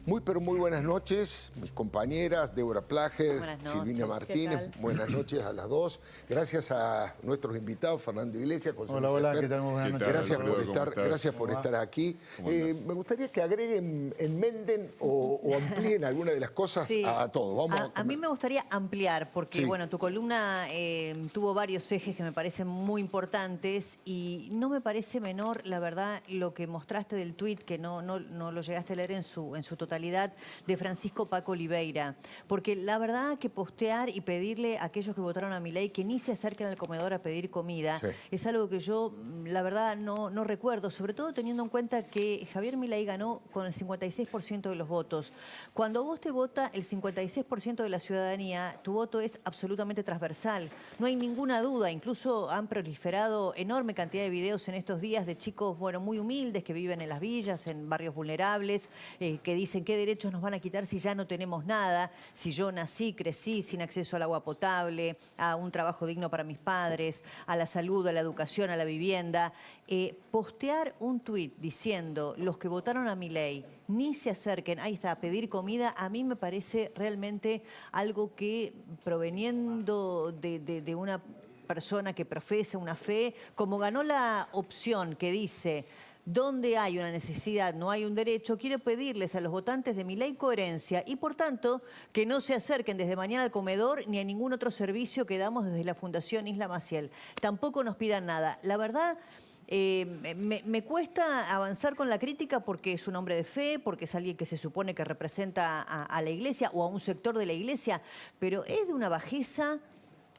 Muy, pero muy buenas noches, mis compañeras, Débora Plager, Silvina Martínez. Buenas noches a las dos. Gracias a nuestros invitados, Fernando Iglesias. José Hola, ¿qué tal? Buenas noches. Gracias por estar aquí. Me gustaría que agreguen, enmenden o amplíen alguna de las cosas a todo. A mí me gustaría ampliar, porque bueno, tu columna tuvo varios ejes que me parecen muy importantes y no me parece menor, la verdad, lo que mostraste del tuit, que no lo llegaste a leer en su totalidad, de Francisco Paco Oliveira. Porque la verdad que postear y pedirle a aquellos que votaron a Milei que ni se acerquen al comedor a pedir comida es algo que yo, la verdad, no recuerdo, sobre todo teniendo en cuenta que Javier Milei ganó con el 56% de los votos. Cuando vos te vota el 56% de la ciudadanía, tu voto es absolutamente transversal. No hay ninguna duda, incluso han proliferado enorme cantidad de videos en estos días de chicos, bueno, muy humildes que viven en las villas, en barrios vulnerables, que dicen qué derechos nos van a quitar si ya no tenemos nada, si yo nací, crecí sin acceso al agua potable, a un trabajo digno para mis padres, a la salud, a la educación, a la vivienda. Postear un tuit diciendo los que votaron a Milei ni se acerquen, ahí está, a pedir comida, a mí me parece realmente algo que proveniendo de una persona que profesa una fe, como ganó la opción que dice donde hay una necesidad, no hay un derecho, quiero pedirles a los votantes de Milei coherencia y, por tanto, que no se acerquen desde mañana al comedor ni a ningún otro servicio que damos desde la Fundación Isla Maciel. Tampoco nos pidan nada. La verdad, me cuesta avanzar con la crítica porque es un hombre de fe, porque es alguien que se supone que representa a la Iglesia o a un sector de la Iglesia, pero es de una bajeza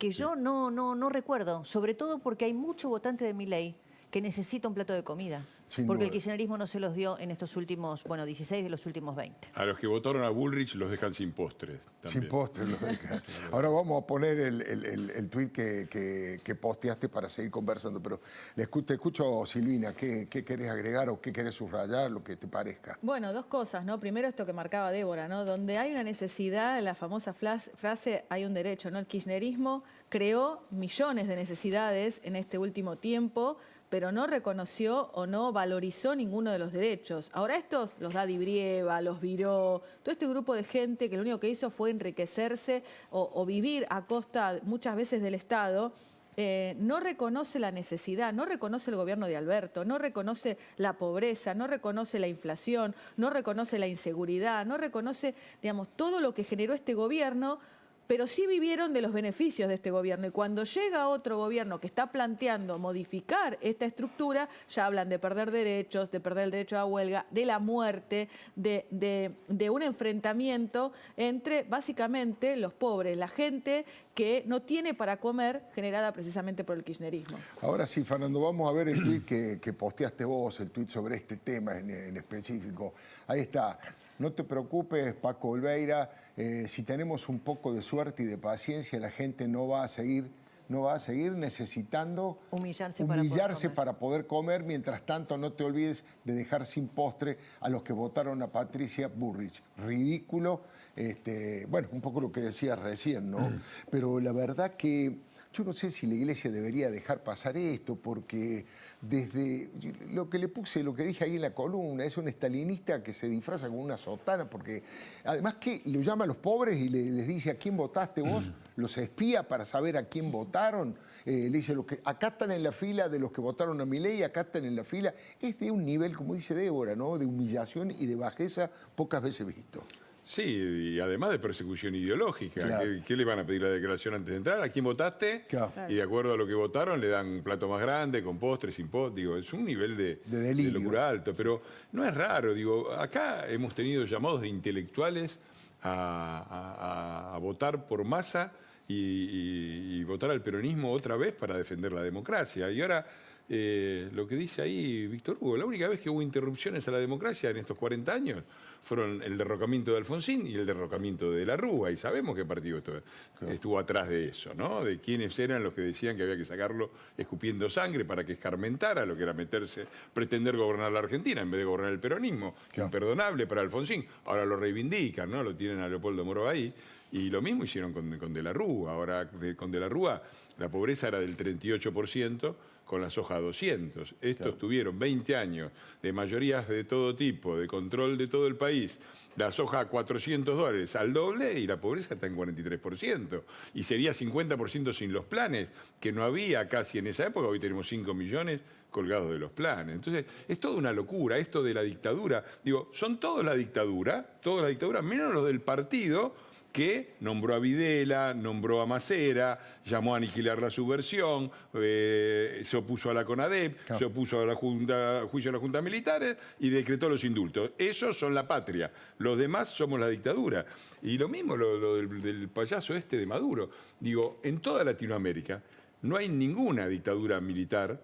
que yo no recuerdo, sobre todo porque hay mucho votante de Milei que necesita un plato de comida. Porque el kirchnerismo no se los dio en estos últimos, 16 de los últimos 20. A los que votaron a Bullrich los dejan sin postres. También. Sin postres los dejan. Ahora vamos a poner el tuit que posteaste para seguir conversando, pero te escucho, Silvina, ¿qué querés agregar o qué querés subrayar, lo que te parezca? Bueno, dos cosas, ¿no? Primero esto que marcaba Débora, ¿no? Donde hay una necesidad, la famosa frase, hay un derecho, ¿no? El kirchnerismo creó millones de necesidades en este último tiempo, pero no reconoció o no valorizó ninguno de los derechos. Ahora estos los da Di Brieva, los Viró, todo este grupo de gente que lo único que hizo fue enriquecerse o vivir a costa muchas veces del Estado. No reconoce la necesidad, no reconoce el gobierno de Alberto, no reconoce la pobreza, no reconoce la inflación, no reconoce la inseguridad, no reconoce, digamos, todo lo que generó este gobierno, pero sí vivieron de los beneficios de este gobierno. Y cuando llega otro gobierno que está planteando modificar esta estructura, ya hablan de perder derechos, de perder el derecho a la huelga, de la muerte, de un enfrentamiento entre básicamente los pobres, la gente que no tiene para comer, generada precisamente por el kirchnerismo. Ahora sí, Fernando, vamos a ver el tuit que posteaste vos, el tuit sobre este tema en específico. Ahí está. No te preocupes, Paco Oliveira, si tenemos un poco de suerte y de paciencia, la gente no va a seguir necesitando humillarse para poder comer. Mientras tanto, no te olvides de dejar sin postre a los que votaron a Patricia Bullrich. Ridículo, bueno, un poco lo que decías recién, ¿no? Pero la verdad que yo no sé si la Iglesia debería dejar pasar esto, porque desde lo que le puse, lo que dije ahí en la columna, es un estalinista que se disfraza con una sotana, porque además que lo llama a los pobres y les dice: ¿a quién votaste vos? Los espía para saber a quién votaron. Le dice: acá están en la fila de los que votaron a Milei, acá están en la fila. Es de un nivel, como dice Débora, ¿no?, de humillación y de bajeza pocas veces visto. Sí, y además de persecución ideológica. Claro. ¿Qué le van a pedir la declaración antes de entrar? ¿A quién votaste? Claro. Y de acuerdo a lo que votaron le dan un plato más grande, con postre, sin postre. Digo, es un nivel de locura alto. Pero no es raro. Digo, acá hemos tenido llamados de intelectuales a votar por masa y votar al peronismo otra vez para defender la democracia. Y ahora lo que dice ahí Víctor Hugo, la única vez que hubo interrupciones a la democracia en estos 40 años fueron el derrocamiento de Alfonsín y el derrocamiento de la Rúa, y sabemos qué partido estuvo atrás de eso, ¿no? De quiénes eran los que decían que había que sacarlo escupiendo sangre para que escarmentara lo que era pretender gobernar la Argentina en vez de gobernar el peronismo. Claro. Imperdonable para Alfonsín. Ahora lo reivindican, ¿no? Lo tienen a Leopoldo Moro ahí. Y lo mismo hicieron con De la Rúa. Ahora, con De la Rúa, la pobreza era del 38%, con la soja a 200. Estos tuvieron 20 años de mayorías de todo tipo, de control de todo el país. La soja a $400 al doble y la pobreza está en 43%. Y sería 50% sin los planes, que no había casi en esa época. Hoy tenemos 5 millones colgados de los planes. Entonces, es toda una locura esto de la dictadura. Digo, son todos la dictadura, menos los del partido que nombró a Videla, nombró a Macera, llamó a aniquilar la subversión, se opuso a la CONADEP, se opuso a la juicio de las juntas militares y decretó los indultos. Esos son la patria, los demás somos la dictadura. Y lo mismo lo del payaso este de Maduro. Digo, en toda Latinoamérica no hay ninguna dictadura militar,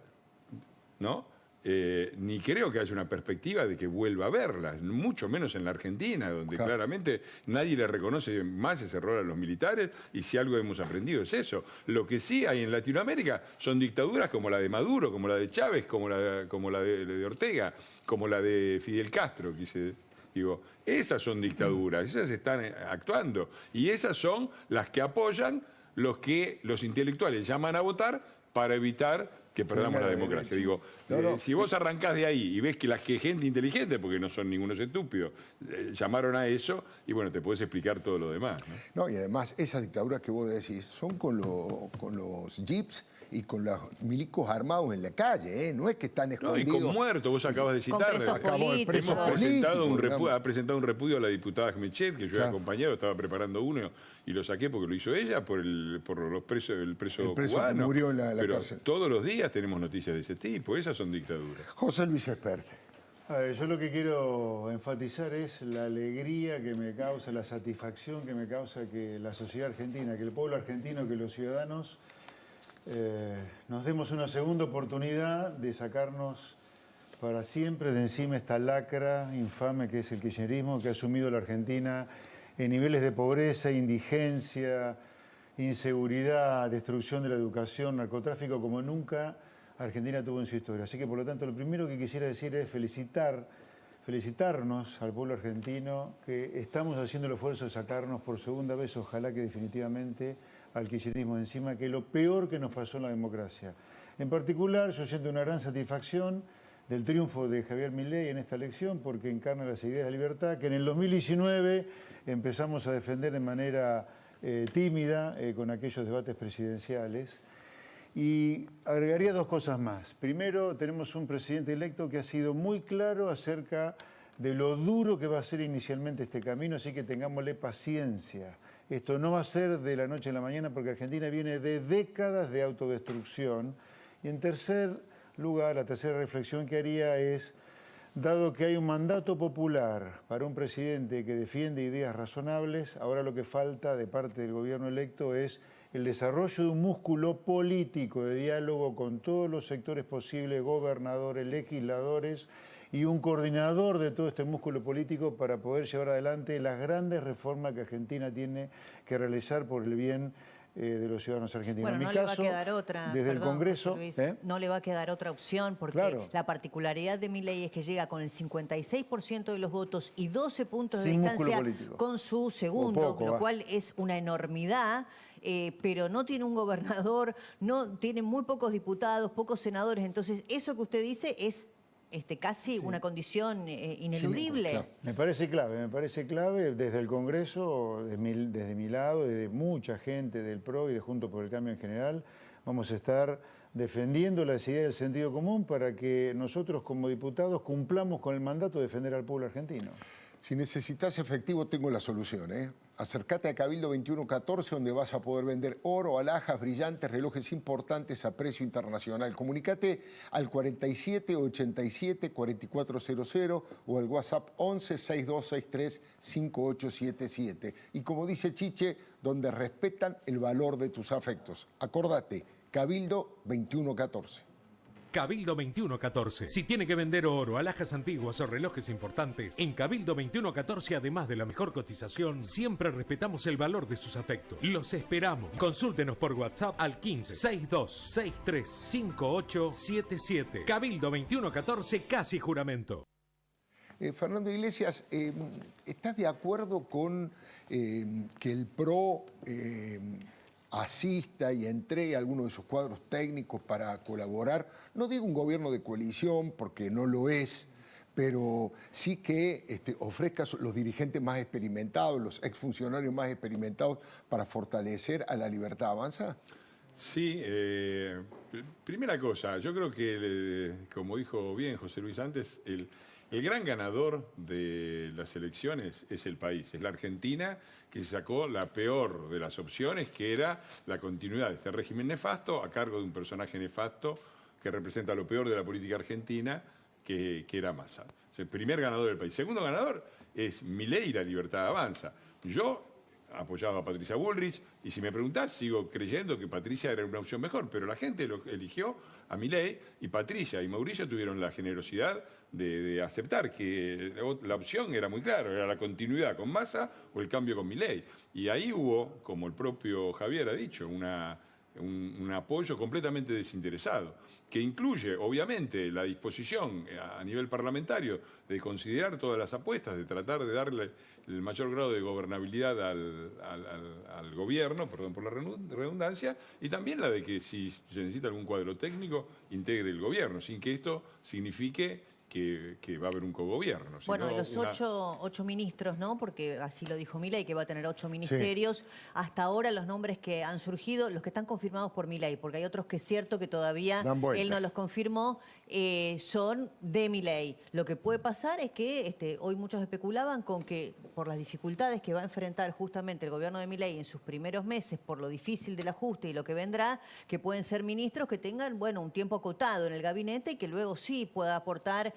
¿no? Ni creo que haya una perspectiva de que vuelva a verlas, mucho menos en la Argentina, donde claramente nadie le reconoce más ese error a los militares, y si algo hemos aprendido es eso. Lo que sí hay en Latinoamérica son dictaduras como la de Maduro, como la de Chávez, como la de Ortega, como la de Fidel Castro, digo, esas son dictaduras, esas están actuando, y esas son las que apoyan los que los intelectuales llaman a votar para evitar que perdamos la democracia. Digo, si vos arrancás de ahí y ves que la gente inteligente, porque no son ningunos estúpidos, llamaron a eso, y bueno, te podés explicar todo lo demás, ¿no? No, y además, esas dictaduras que vos decís son con los jeeps y con los milicos armados en la calle, ¿eh? No es que están escondidos. No, y con muertos, vos acabas de citar. Ha presentado un repudio a la diputada Mechet, que yo he acompañado, estaba preparando uno y lo saqué porque lo hizo ella por el preso cubano. Que murió en la pero cárcel. Todos los días tenemos noticias de ese tipo, esas son dictaduras. José Luis Espert. A ver, yo lo que quiero enfatizar es la alegría que me causa, la satisfacción que me causa que la sociedad argentina, que el pueblo argentino, que los ciudadanos nos demos una segunda oportunidad de sacarnos para siempre de encima esta lacra infame que es el kirchnerismo, que ha asumido la Argentina en niveles de pobreza, indigencia, inseguridad, destrucción de la educación, narcotráfico, como nunca Argentina tuvo en su historia. Así que, por lo tanto, lo primero que quisiera decir es felicitarnos al pueblo argentino, que estamos haciendo el esfuerzo de sacarnos por segunda vez, ojalá que definitivamente, al kirchnerismo de encima, que es lo peor que nos pasó en la democracia. En particular, yo siento una gran satisfacción del triunfo de Javier Milei en esta elección, porque encarna las ideas de la libertad, que en el 2019 empezamos a defender de manera tímida con aquellos debates presidenciales. Y agregaría dos cosas más. Primero, tenemos un presidente electo que ha sido muy claro acerca de lo duro que va a ser inicialmente este camino, así que tengámosle paciencia. Esto no va a ser de la noche a la mañana porque Argentina viene de décadas de autodestrucción. Y en tercer lugar, la tercera reflexión que haría es, dado que hay un mandato popular para un presidente que defiende ideas razonables, ahora lo que falta de parte del gobierno electo es el desarrollo de un músculo político de diálogo con todos los sectores posibles, gobernadores, legisladores, y un coordinador de todo este músculo político para poder llevar adelante las grandes reformas que Argentina tiene que realizar por el bien de los ciudadanos argentinos. Bueno, en mi no caso, le va a quedar otra, desde el Congreso, Luis, no le va a quedar otra opción porque la particularidad de Milei es que llega con el 56% de los votos y 12 puntos de distancia con su segundo, lo cual es una enormidad. Pero no tiene un gobernador, no tiene muy pocos diputados, pocos senadores. Entonces, eso que usted dice es casi una condición ineludible. Sí, me parece clave desde el Congreso, desde mi lado, desde mucha gente del PRO y de Juntos por el Cambio en general, vamos a estar defendiendo las ideas del sentido común para que nosotros como diputados cumplamos con el mandato de defender al pueblo argentino. Si necesitas efectivo, tengo la solución, ¿eh? Acércate a Cabildo 2114, donde vas a poder vender oro, alhajas, brillantes, relojes importantes a precio internacional. Comunícate al 4787-4400 o al WhatsApp 11-6263-5877. Y como dice Chiche, donde respetan el valor de tus afectos. Acordate, Cabildo 2114. Cabildo 2114. Si tiene que vender oro, alhajas antiguas o relojes importantes, en Cabildo 2114, además de la mejor cotización, siempre respetamos el valor de sus afectos. Los esperamos. Consúltenos por WhatsApp al 15-6263-5877. Cabildo 2114, casi juramento. Fernando Iglesias, ¿estás de acuerdo con que el PRO asista y entregue a algunos de sus cuadros técnicos para colaborar. No digo un gobierno de coalición, porque no lo es, pero sí que ofrezca los dirigentes más experimentados, los exfuncionarios más experimentados para fortalecer a La Libertad Avanza? Sí, primera cosa, yo creo que, como dijo bien José Luis antes, el gran ganador de las elecciones es el país, es la Argentina, que se sacó la peor de las opciones, que era la continuidad de este régimen nefasto a cargo de un personaje nefasto que representa lo peor de la política argentina, que era Massa. Es el primer ganador del país. Segundo ganador es Milei y La Libertad Avanza. Yo apoyaba a Patricia Bullrich, y si me preguntás, sigo creyendo que Patricia era una opción mejor, pero la gente lo eligió a Milei, y Patricia y Mauricio tuvieron la generosidad de aceptar que la opción era muy clara, era la continuidad con Massa o el cambio con Milei. Y ahí hubo, como el propio Javier ha dicho, un apoyo completamente desinteresado, que incluye, obviamente, la disposición a nivel parlamentario de considerar todas las apuestas, de tratar de darle el mayor grado de gobernabilidad al gobierno, perdón por la redundancia, y también la de que si se necesita algún cuadro técnico, integre el gobierno, sin que esto signifique que va a haber un cogobierno. Bueno, de los ocho ministros, ¿no? Porque así lo dijo Milei, que va a tener 8 ministerios. Sí. Hasta ahora los nombres que han surgido, los que están confirmados por Milei, porque hay otros que es cierto que todavía él no los confirmó, son de Milei. Lo que puede pasar es que hoy muchos especulaban con que por las dificultades que va a enfrentar justamente el gobierno de Milei en sus primeros meses, por lo difícil del ajuste y lo que vendrá, que pueden ser ministros que tengan, bueno, un tiempo acotado en el gabinete y que luego sí pueda aportar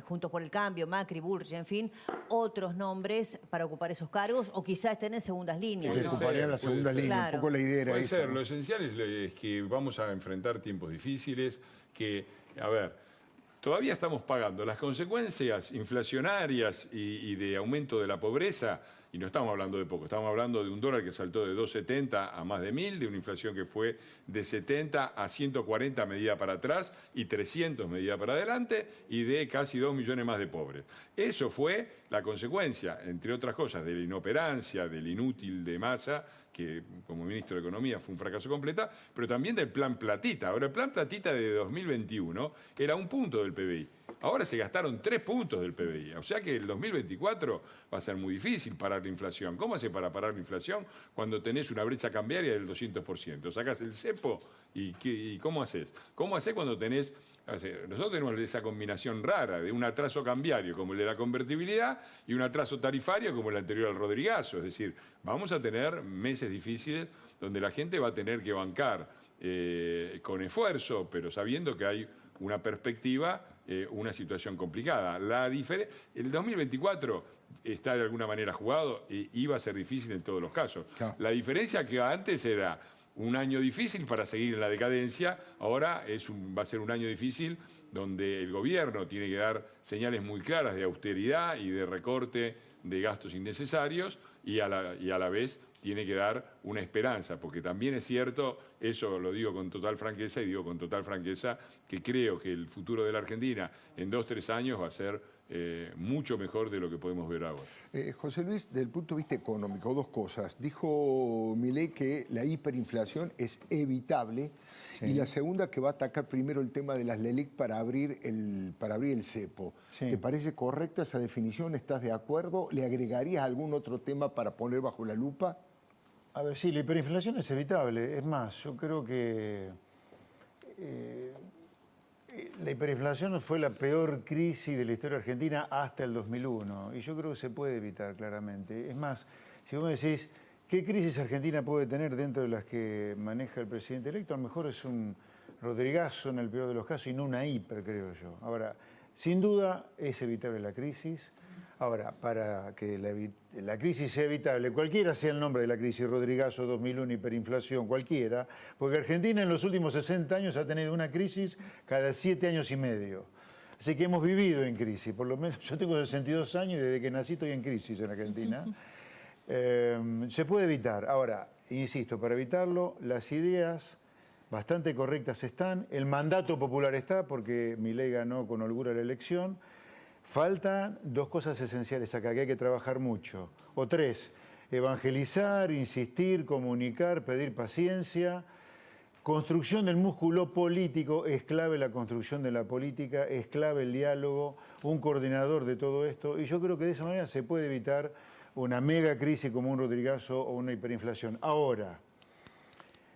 Juntos por el Cambio, Macri, Bullrich, en fin, otros nombres para ocupar esos cargos, o quizás estén en segundas líneas. ¿No? Ocuparían las segundas líneas, claro. Un poco la idea era esa. Puede ser, lo esencial es que vamos a enfrentar tiempos difíciles, que, a ver, todavía estamos pagando las consecuencias inflacionarias y de aumento de la pobreza, y no estamos hablando de poco, estamos hablando de un dólar que saltó de 2,70 a más de 1.000, de una inflación que fue de 70 a 140 medida para atrás y 300 medida para adelante, y de casi 2 millones más de pobres. Eso fue la consecuencia, entre otras cosas, de la inoperancia, del inútil de Massa, que como ministro de Economía fue un fracaso completo, pero también del Plan Platita. Ahora, el Plan Platita de 2021 era 1 punto del PBI. Ahora se gastaron 3 puntos del PBI. O sea que el 2024 va a ser muy difícil parar la inflación. ¿Cómo hace para parar la inflación cuando tenés una brecha cambiaria del 200%? Sacás el cepo y ¿cómo haces? ¿Cómo haces cuando tenés... Nosotros tenemos esa combinación rara de un atraso cambiario como el de la convertibilidad y un atraso tarifario como el anterior al Rodrigazo. Es decir, vamos a tener meses difíciles donde la gente va a tener que bancar con esfuerzo, pero sabiendo que hay una perspectiva, una situación complicada. El 2024 está de alguna manera jugado y iba a ser difícil en todos los casos. Claro. La diferencia que antes era un año difícil para seguir en la decadencia, ahora va a ser un año difícil donde el gobierno tiene que dar señales muy claras de austeridad y de recorte de gastos innecesarios y a la vez tiene que dar una esperanza, porque también es cierto, eso lo digo con total franqueza, y digo con total franqueza que creo que el futuro de la Argentina en 2 o 3 años va a ser mucho mejor de lo que podemos ver ahora. José Luis, desde el punto de vista económico, 2 cosas. Dijo Milei que la hiperinflación es evitable, sí. Y la segunda, que va a atacar primero el tema de las LELIC para abrir el cepo. Sí. ¿Te parece correcta esa definición? ¿Estás de acuerdo? ¿Le agregarías algún otro tema para poner bajo la lupa? A ver, sí, la hiperinflación es evitable. Es más, yo creo que la hiperinflación fue la peor crisis de la historia argentina hasta el 2001. Y yo creo que se puede evitar claramente. Es más, si vos me decís, ¿qué crisis Argentina puede tener dentro de las que maneja el presidente electo? A lo mejor es un Rodrigazo en el peor de los casos y no una hiper, creo yo. Ahora, sin duda es evitable la crisis. Ahora, para que la crisis sea evitable, cualquiera sea el nombre de la crisis, Rodrigazo, 2001, hiperinflación, cualquiera, porque Argentina en los últimos 60 años ha tenido una crisis cada 7 años y medio. Así que hemos vivido en crisis, por lo menos yo tengo 62 años y desde que nací estoy en crisis en Argentina. Se puede evitar. Ahora, insisto, para evitarlo, las ideas bastante correctas están, el mandato popular está, porque Milei ganó con holgura la elección. Faltan 2 cosas esenciales acá, que hay que trabajar mucho. O 3. Evangelizar, insistir, comunicar, pedir paciencia. Construcción del músculo político, es clave la construcción de la política, es clave el diálogo, un coordinador de todo esto, y yo creo que de esa manera se puede evitar una mega crisis como un Rodrigazo o una hiperinflación. Ahora,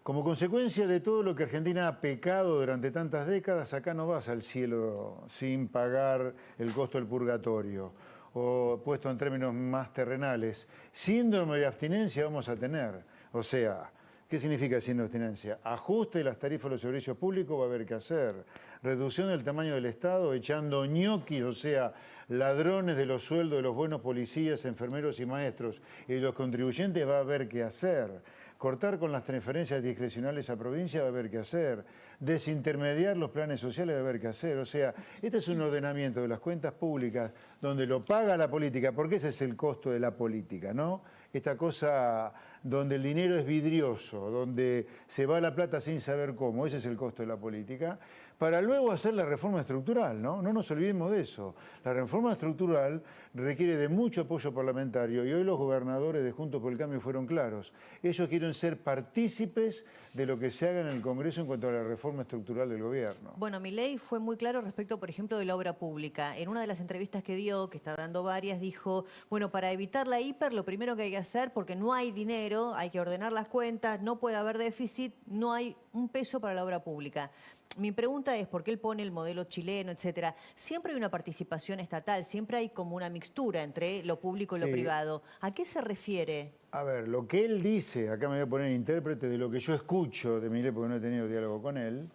como consecuencia de todo lo que Argentina ha pecado durante tantas décadas, acá no vas al cielo sin pagar el costo del purgatorio, o puesto en términos más terrenales, síndrome de abstinencia vamos a tener, o sea... ¿Qué significa síndrome de abstinencia? Ajuste de las tarifas de los servicios públicos va a haber que hacer. Reducción del tamaño del Estado, echando ñoquis, o sea, ladrones de los sueldos de los buenos policías, enfermeros y maestros y de los contribuyentes va a haber que hacer. Cortar con las transferencias discrecionales a provincia va a haber que hacer. Desintermediar los planes sociales va a haber que hacer. O sea, este es un ordenamiento de las cuentas públicas donde lo paga la política, porque ese es el costo de la política, ¿no? Esta cosa donde el dinero es vidrioso, donde se va la plata sin saber cómo, ese es el costo de la política, para luego hacer la reforma estructural, ¿no? No nos olvidemos de eso. La reforma estructural requiere de mucho apoyo parlamentario y hoy los gobernadores de Juntos por el Cambio fueron claros. Ellos quieren ser partícipes de lo que se haga en el Congreso en cuanto a la reforma estructural del gobierno. Bueno, Milei fue muy claro respecto, por ejemplo, de la obra pública. En una de las entrevistas que dio, que está dando varias, dijo, bueno, para evitar la hiper, lo primero que hay que hacer, porque no hay dinero, hay que ordenar las cuentas, no puede haber déficit, no hay un peso para la obra pública. Mi pregunta es, ¿por qué él pone el modelo chileno, etcétera? Siempre hay una participación estatal, siempre hay como una mixtura entre lo público y lo privado. ¿A qué se refiere? A ver, lo que él dice, acá me voy a poner intérprete de lo que yo escucho de Milei, porque no he tenido diálogo con él,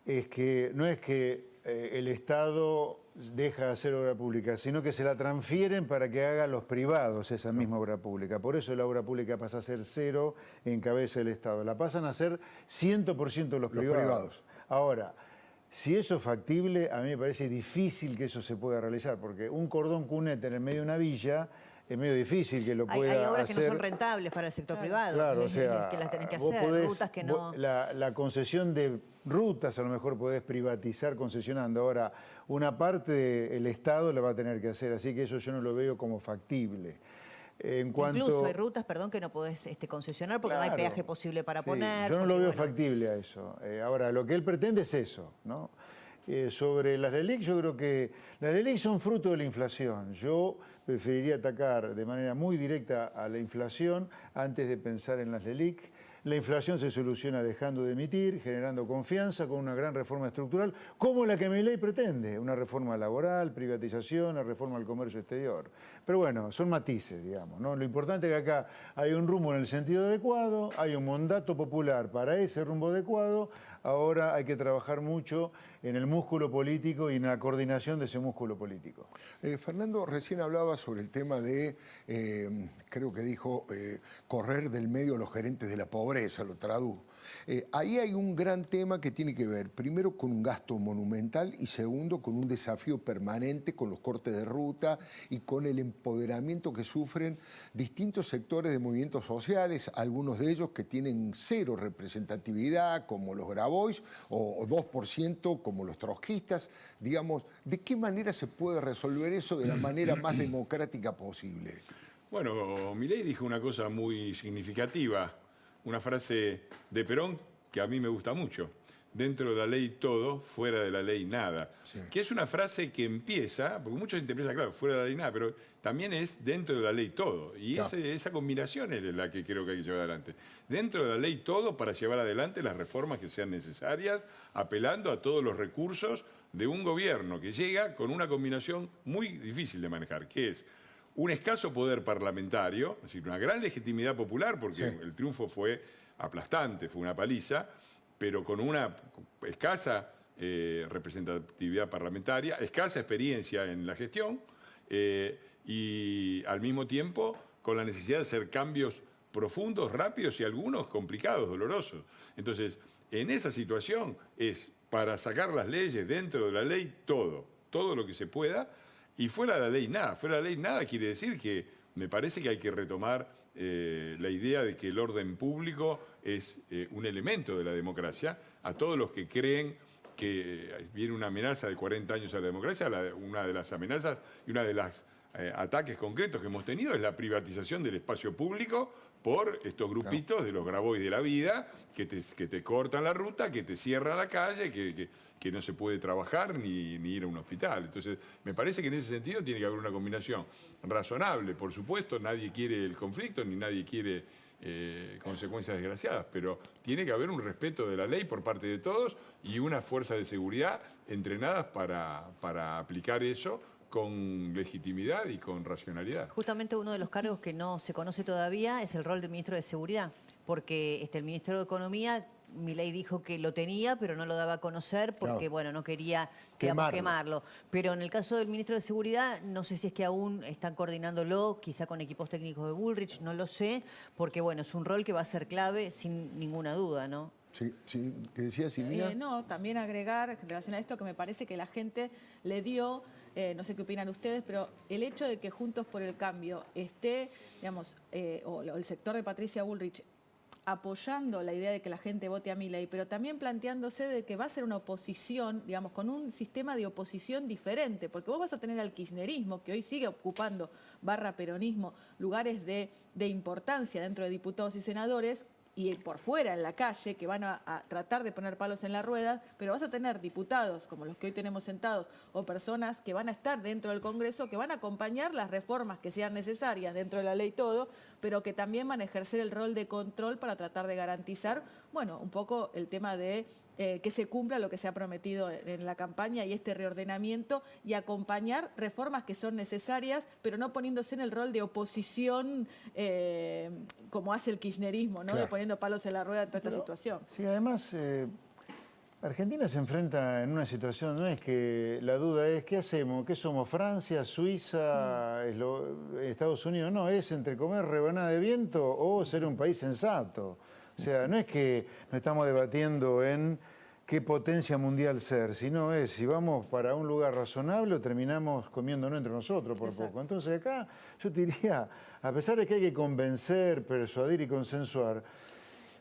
es que no es que el Estado deja de hacer obra pública, sino que se la transfieren para que hagan los privados esa misma obra pública. Por eso la obra pública pasa a ser cero en cabeza del Estado. La pasan a ser 100% los privados. Ahora, si eso es factible, a mí me parece difícil que eso se pueda realizar, porque un cordón cuneta en el medio de una villa es medio difícil que lo pueda hacer. Hay obras que no son rentables para el sector privado, claro, o sea, que las tenés que vos hacer, podés, rutas que no... La concesión de rutas a lo mejor podés privatizar concesionando. Ahora, una parte del Estado la va a tener que hacer, así que eso yo no lo veo como factible. Incluso hay rutas, perdón, que no podés concesionar porque no hay peaje posible para poner. Yo no lo veo factible a eso. Ahora, lo que él pretende es eso, ¿no? Sobre las LELIC, yo creo que las LELIC son fruto de la inflación. Yo preferiría atacar de manera muy directa a la inflación antes de pensar en las LELIC. La inflación se soluciona dejando de emitir, generando confianza con una gran reforma estructural, como la que Milei pretende, una reforma laboral, privatización, una reforma al comercio exterior. Pero bueno, son matices, digamos, ¿no? Lo importante es que acá hay un rumbo en el sentido adecuado, hay un mandato popular para ese rumbo adecuado, ahora hay que trabajar mucho en el músculo político y en la coordinación de ese músculo político. Fernando recién hablaba sobre el tema de, creo que dijo, correr del medio a los gerentes de la pobreza, lo tradujo. Ahí hay un gran tema que tiene que ver, primero, con un gasto monumental y segundo, con un desafío permanente con los cortes de ruta y con el empoderamiento que sufren distintos sectores de movimientos sociales, algunos de ellos que tienen cero representatividad, como los Grabois, o 2% como los trotskistas. Digamos, ¿de qué manera se puede resolver eso de la manera más democrática posible? Bueno, Milei dijo una cosa muy significativa, una frase de Perón que a mí me gusta mucho. Dentro de la ley todo, fuera de la ley nada. Sí. Que es una frase que empieza, porque muchos interpretan, claro, fuera de la ley nada, pero también es dentro de la ley todo. Y claro, esa combinación es la que creo que hay que llevar adelante. Dentro de la ley todo para llevar adelante las reformas que sean necesarias, apelando a todos los recursos de un gobierno que llega con una combinación muy difícil de manejar, que es un escaso poder parlamentario, es decir, una gran legitimidad popular, porque el triunfo fue aplastante, fue una paliza, pero con una escasa representatividad parlamentaria, escasa experiencia en la gestión y al mismo tiempo con la necesidad de hacer cambios profundos, rápidos y algunos complicados, dolorosos. Entonces, en esa situación es para sacar las leyes dentro de la ley todo lo que se pueda, y fuera de la ley nada. Fuera de la ley nada quiere decir que me parece que hay que retomar la idea de que el orden público es un elemento de la democracia. A todos los que creen que viene una amenaza de 40 años a la democracia, una de las amenazas y una de las ataques concretos que hemos tenido es la privatización del espacio público por estos grupitos de los Grabois de la vida que te cortan la ruta, que te cierran la calle, que no se puede trabajar ni ir a un hospital. Entonces, me parece que en ese sentido tiene que haber una combinación razonable. Por supuesto, nadie quiere el conflicto, ni nadie quiere consecuencias desgraciadas, pero tiene que haber un respeto de la ley por parte de todos y una fuerza de seguridad entrenadas para aplicar eso con legitimidad y con racionalidad. Justamente uno de los cargos que no se conoce todavía es el rol del ministro de Seguridad, porque el ministro de Economía, Milei dijo que lo tenía, pero no lo daba a conocer porque, bueno, no quería quemarlo. Pero en el caso del ministro de Seguridad, no sé si es que aún están coordinándolo, quizá con equipos técnicos de Bullrich, no lo sé, porque, bueno, es un rol que va a ser clave sin ninguna duda, ¿no? Sí, ¿qué decías, Silvia? No, también agregar en relación a esto que me parece que la gente le dio, no sé qué opinan ustedes, pero el hecho de que Juntos por el Cambio esté, digamos, o el sector de Patricia Bullrich apoyando la idea de que la gente vote a Milei, pero también planteándose de que va a ser una oposición, digamos, con un sistema de oposición diferente, porque vos vas a tener al kirchnerismo, que hoy sigue ocupando, /peronismo, lugares de importancia dentro de diputados y senadores, y por fuera, en la calle, que van a tratar de poner palos en la rueda, pero vas a tener diputados, como los que hoy tenemos sentados, o personas que van a estar dentro del Congreso, que van a acompañar las reformas que sean necesarias dentro de la ley todo, pero que también van a ejercer el rol de control para tratar de garantizar, bueno, un poco el tema de que se cumpla lo que se ha prometido en la campaña y este reordenamiento y acompañar reformas que son necesarias, pero no poniéndose en el rol de oposición como hace el kirchnerismo, ¿no? Claro. De poniendo palos en la rueda en toda esta situación. Sí, además, Argentina se enfrenta en una situación, no es que la duda es, ¿qué hacemos? ¿Qué somos? ¿Francia, Suiza, Estados Unidos? No, es entre comer rebanada de viento o ser un país sensato. O sea, no es que nos estamos debatiendo en qué potencia mundial ser, sino es si vamos para un lugar razonable o terminamos comiéndonos entre nosotros por poco. Entonces acá yo te diría, a pesar de que hay que convencer, persuadir y consensuar,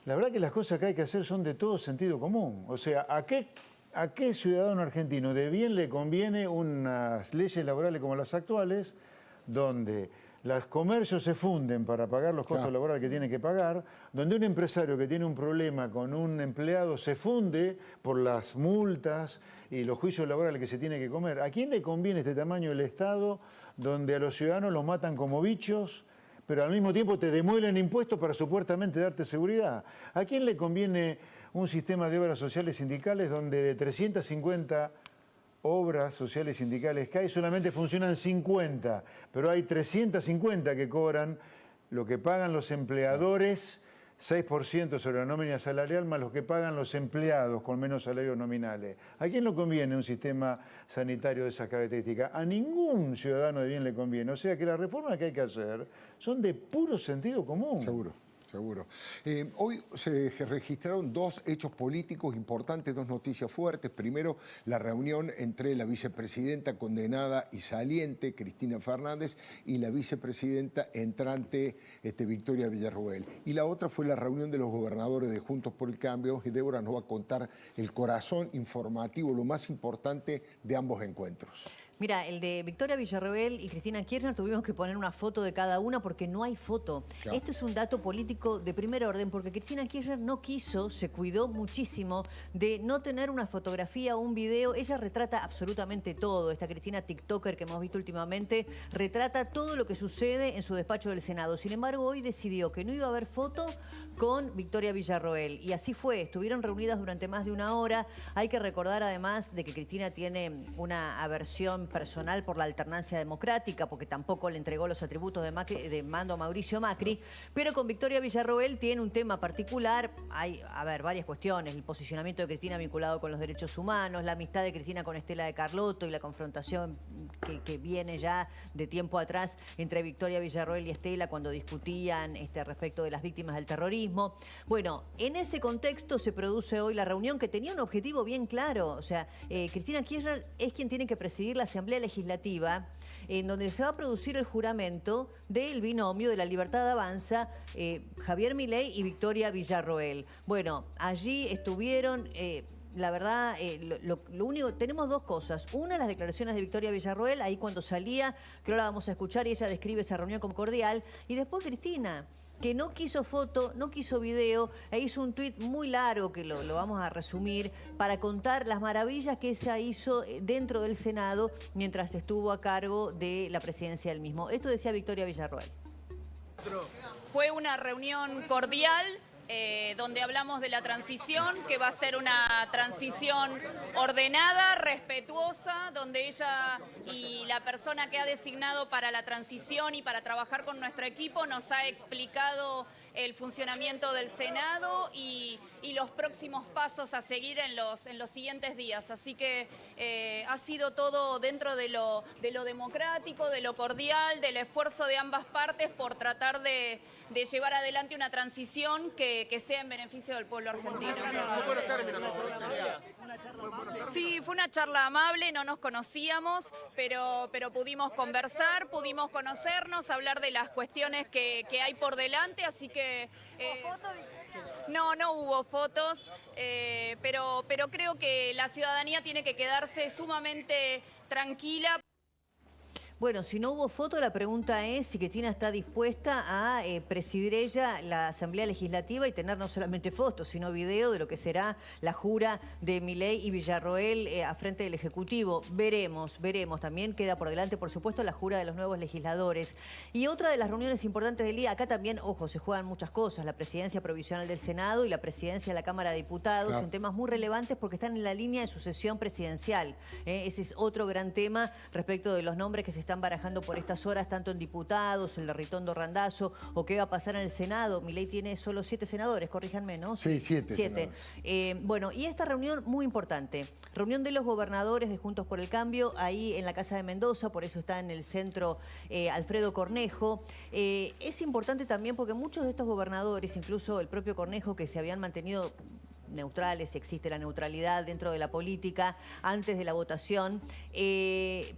la verdad que las cosas que hay que hacer son de todo sentido común. O sea, ¿a qué ciudadano argentino de bien le conviene unas leyes laborales como las actuales, donde los comercios se funden para pagar los costos laborales que tienen que pagar, donde un empresario que tiene un problema con un empleado se funde por las multas y los juicios laborales que se tiene que comer? ¿A quién le conviene este tamaño del Estado, donde a los ciudadanos los matan como bichos, pero al mismo tiempo te demuelen impuestos para supuestamente darte seguridad? ¿A quién le conviene un sistema de obras sociales sindicales donde de 350 obras sociales sindicales que hay solamente funcionan 50, pero hay 350 que cobran lo que pagan los empleadores, 6% sobre la nómina salarial, más los que pagan los empleados con menos salarios nominales? ¿A quién le conviene un sistema sanitario de esas características? A ningún ciudadano de bien le conviene. O sea que las reformas que hay que hacer son de puro sentido común. Seguro. Hoy se registraron dos hechos políticos importantes, dos noticias fuertes. Primero, la reunión entre la vicepresidenta condenada y saliente, Cristina Fernández, y la vicepresidenta entrante, Victoria Villarroel. Y la otra fue la reunión de los gobernadores de Juntos por el Cambio, y Débora nos va a contar el corazón informativo, lo más importante de ambos encuentros. Mira, el de Victoria Villarroel y Cristina Kirchner tuvimos que poner una foto de cada una porque no hay foto. Claro. Este es un dato político de primer orden porque Cristina Kirchner no quiso, se cuidó muchísimo de no tener una fotografía o un video. Ella retrata absolutamente todo. Esta Cristina TikToker que hemos visto últimamente retrata todo lo que sucede en su despacho del Senado. Sin embargo, hoy decidió que no iba a haber foto con Victoria Villarroel. Y así fue. Estuvieron reunidas durante más de una hora. Hay que recordar además de que Cristina tiene una aversión personal por la alternancia democrática, porque tampoco le entregó los atributos de mando a Mauricio Macri, pero con Victoria Villarroel tiene un tema particular. Hay, varias cuestiones. El posicionamiento de Cristina vinculado con los derechos humanos, la amistad de Cristina con Estela de Carlotto y la confrontación que viene ya de tiempo atrás entre Victoria Villarroel y Estela cuando discutían respecto de las víctimas del terrorismo. Bueno, en ese contexto se produce hoy la reunión que tenía un objetivo bien claro. O sea, Cristina Kirchner es quien tiene que presidir la Asamblea Legislativa, en donde se va a producir el juramento del binomio de La Libertad Avanza, Javier Milei y Victoria Villarroel. Bueno, allí estuvieron la verdad, lo único, tenemos dos cosas. Una, las declaraciones de Victoria Villarroel, ahí cuando salía, creo la vamos a escuchar y ella describe esa reunión como cordial. Y después Cristina, que no quiso foto, no quiso video, e hizo un tuit muy largo, que lo vamos a resumir, para contar las maravillas que ella hizo dentro del Senado mientras estuvo a cargo de la presidencia del mismo. Esto decía Victoria Villarroel. Fue una reunión cordial donde hablamos de la transición, que va a ser una transición ordenada, respetuosa, donde ella y la persona que ha designado para la transición y para trabajar con nuestro equipo nos ha explicado el funcionamiento del Senado y los próximos pasos a seguir en los siguientes días. Así que ha sido todo dentro de lo democrático, de lo cordial, del esfuerzo de ambas partes por tratar de llevar adelante una transición que sea en beneficio del pueblo argentino. Sí, fue una charla amable, no nos conocíamos, pero pudimos conversar, pudimos conocernos, hablar de las cuestiones que hay por delante, así que... No hubo fotos, pero creo que la ciudadanía tiene que quedarse sumamente tranquila. Bueno, si no hubo foto, la pregunta es si Cristina está dispuesta a presidir ella la Asamblea Legislativa y tener no solamente fotos, sino video de lo que será la jura de Milei y Villarroel a frente del Ejecutivo. Veremos. También queda por delante, por supuesto, la jura de los nuevos legisladores. Y otra de las reuniones importantes del día, acá también, ojo, se juegan muchas cosas, la presidencia provisional del Senado y la presidencia de la Cámara de Diputados, son temas muy relevantes porque están en la línea de sucesión presidencial. Ese es otro gran tema respecto de los nombres que se están barajando por estas horas, tanto en diputados, el de Ritondo Randazzo, o qué va a pasar en el Senado. Milei tiene solo 7 senadores, corríjanme, ¿no? Sí, 7. Bueno, y esta reunión muy importante, reunión de los gobernadores de Juntos por el Cambio, ahí en la Casa de Mendoza, por eso está en el centro Alfredo Cornejo. Es importante también porque muchos de estos gobernadores, incluso el propio Cornejo, que se habían mantenido neutrales, existe la neutralidad dentro de la política antes de la votación.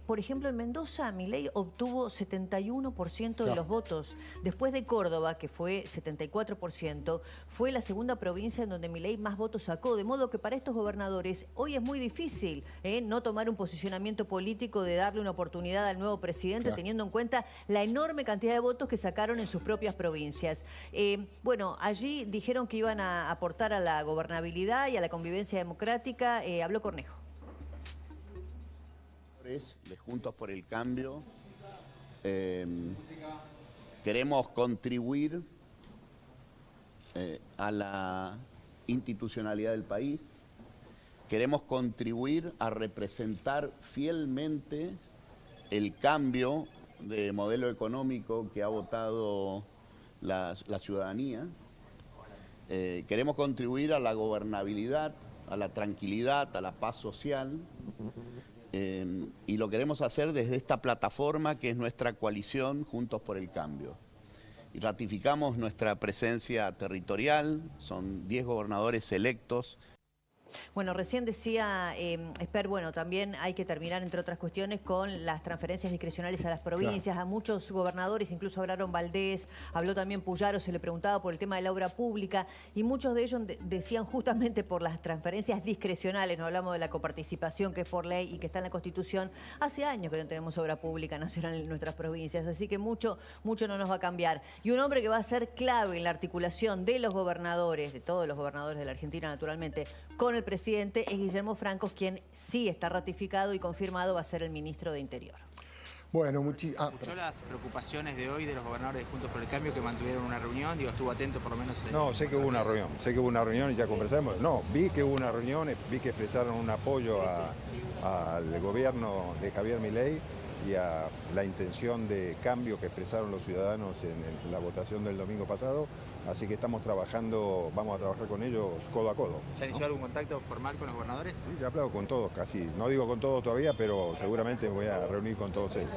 Por ejemplo, en Mendoza, Milei obtuvo 71% de los votos. Después de Córdoba, que fue 74%, fue la segunda provincia en donde Milei más votos sacó. De modo que para estos gobernadores hoy es muy difícil no tomar un posicionamiento político de darle una oportunidad al nuevo presidente, teniendo en cuenta la enorme cantidad de votos que sacaron en sus propias provincias. Bueno, allí dijeron que iban a aportar a la gobernabilidad y a la convivencia democrática. Habló Cornejo. De Juntos por el Cambio, queremos contribuir a la institucionalidad del país, queremos contribuir a representar fielmente el cambio de modelo económico que ha votado la ciudadanía. Queremos contribuir a la gobernabilidad, a la tranquilidad, a la paz social, y lo queremos hacer desde esta plataforma que es nuestra coalición Juntos por el Cambio. Y ratificamos nuestra presencia territorial, son 10 gobernadores electos. Bueno, recién decía Esper, bueno, también hay que terminar, entre otras cuestiones, con las transferencias discrecionales a las provincias. A muchos gobernadores, incluso hablaron Valdés, habló también Puyaro, se le preguntaba por el tema de la obra pública, y muchos de ellos decían justamente por las transferencias discrecionales, no hablamos de la coparticipación que es por ley y que está en la Constitución. Hace años que no tenemos obra pública nacional en nuestras provincias, así que mucho no nos va a cambiar. Y un hombre que va a ser clave en la articulación de los gobernadores, de todos los gobernadores de la Argentina, naturalmente, con el presidente es Guillermo Francos, quien sí está ratificado y confirmado va a ser el ministro de Interior. Bueno, ¿Escuchó las preocupaciones de hoy de los gobernadores de Juntos por el Cambio que mantuvieron una reunión? Digo, estuvo atento por lo menos. No, sé que hubo una reunión, y ya conversamos. No, vi que hubo una reunión, vi que expresaron un apoyo al gobierno de Javier Milei y a la intención de cambio que expresaron los ciudadanos en la votación del domingo pasado. Así que vamos a trabajar con ellos codo a codo. ¿Se inició algún contacto formal con los gobernadores? Sí, ya he hablado con todos casi. No digo con todos todavía, pero seguramente me voy a reunir con todos ellos.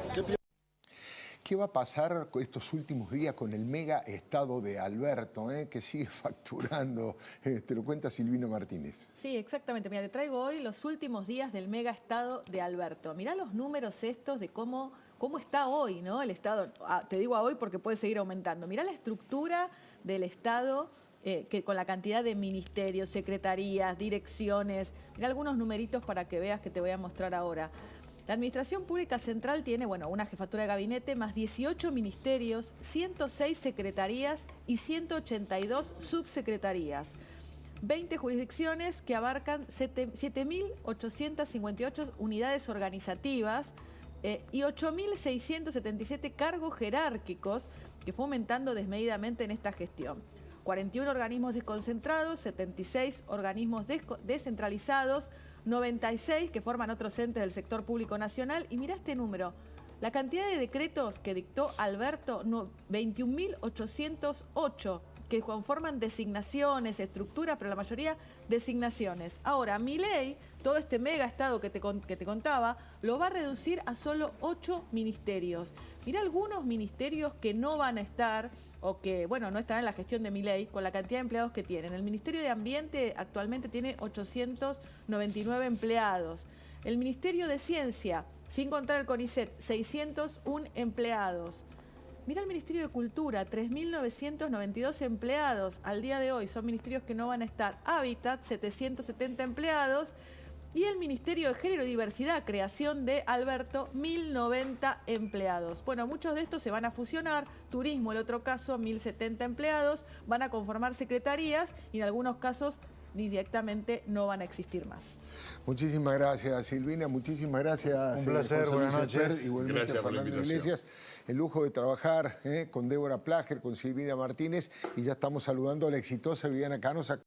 ¿Qué va a pasar con estos últimos días con el mega estado de Alberto, que sigue facturando? Te lo cuenta Silvino Martínez. Sí, exactamente. Mira, te traigo hoy los últimos días del mega estado de Alberto. Mirá los números estos de cómo está hoy, ¿no? El estado, te digo a hoy porque puede seguir aumentando. Mirá la estructura del estado que con la cantidad de ministerios, secretarías, direcciones. Mira algunos numeritos para que veas que te voy a mostrar ahora. La Administración Pública Central tiene, bueno, una jefatura de gabinete más 18 ministerios, 106 secretarías y 182 subsecretarías. 20 jurisdicciones que abarcan 7.858 unidades organizativas y 8.677 cargos jerárquicos que fue aumentando desmedidamente en esta gestión. 41 organismos desconcentrados, 76 organismos descentralizados, 96 que forman otros entes del sector público nacional. Y mira este número, la cantidad de decretos que dictó Alberto, 21.808, que conforman designaciones, estructuras, pero la mayoría designaciones. Ahora, Milei, todo este mega estado que te contaba, lo va a reducir a solo 8 ministerios. Mirá algunos ministerios que no van a estar, o que, bueno, no están en la gestión de Milei, con la cantidad de empleados que tienen. El Ministerio de Ambiente actualmente tiene 899 empleados. El Ministerio de Ciencia, sin contar el CONICET, 601 empleados. Mira el Ministerio de Cultura, 3.992 empleados al día de hoy, son ministerios que no van a estar. Hábitat, 770 empleados. Y el Ministerio de Género y Diversidad, creación de Alberto, 1.090 empleados. Bueno, muchos de estos se van a fusionar. Turismo, el otro caso, 1.070 empleados. Van a conformar secretarías y en algunos casos directamente no van a existir más. Muchísimas gracias, Silvina. Muchísimas gracias. Un placer, buenas noches. Igualmente, gracias por la Fernando invitación. Iglesias. El lujo de trabajar con Débora Plager, con Silvina Martínez, y ya estamos saludando a la exitosa Viviana Canosa.